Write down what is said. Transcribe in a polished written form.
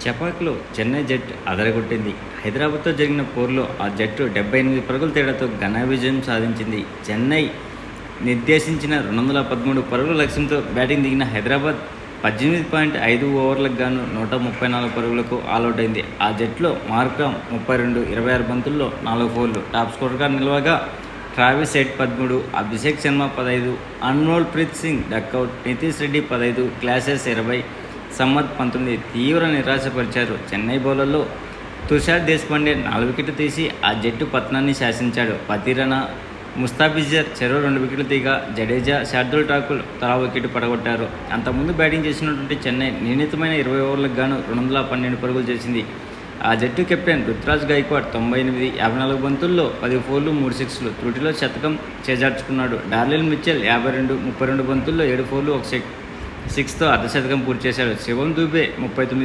చపాక్లో చెన్నై జట్టు అదరగొట్టింది. హైదరాబాద్తో జరిగిన పోరులో ఆ జట్టు 78 పరుగుల తేడాతో ఘన విజయం సాధించింది. చెన్నై నిర్దేశించిన 213 పరుగుల లక్ష్యంతో బ్యాటింగ్ దిగిన హైదరాబాద్ 18.5 ఓవర్లకు గాను 134 పరుగులకు ఆలౌట్ అయింది. ఆ జట్టులో మార్క్రమ్ 32, 26 బంతుల్లో 4 ఫోర్లు టాప్ స్కోరర్గా నిలవగా, Travis Head 13, Abhishek Sharma 15, Anmolpreet Singh duck out, Nitish Reddy 15, Klaasen 20, Samad 19 తీవ్ర నిరాశపరిచారు. చెన్నై బౌలర్లో తుషార్ దేశపాండే 4 వికెట్లు తీసి ఆ జట్టు పతనాన్ని శాసించాడు. పతిరణ, ముస్తాఫిజర్ చెరో 2 వికెట్లు తీగా, జడేజా, శార్దుల్ ఠాకూర్ తలా వికెట్ పడగొట్టారు. అంతకుముందు బ్యాటింగ్ చేసినటువంటి చెన్నై నిర్ణీతమైన 20 ఓవర్లకు గాను 212 పరుగులు చేసింది. ఆ జట్టు కెప్టెన్ రుతురాజ్ గైక్వాడ్ 98, 54 బంతుల్లో 10 ఫోర్లు 3 సిక్స్లు త్రుటిలో శతకం చేజార్చుకున్నాడు. డార్లిన్ మిచెల్ 52, 32 బంతుల్లో 7 ఫోర్లు 1 సిక్స్తో అర్ధశతకం పూర్తి చేశాడు. శివం దూబే 39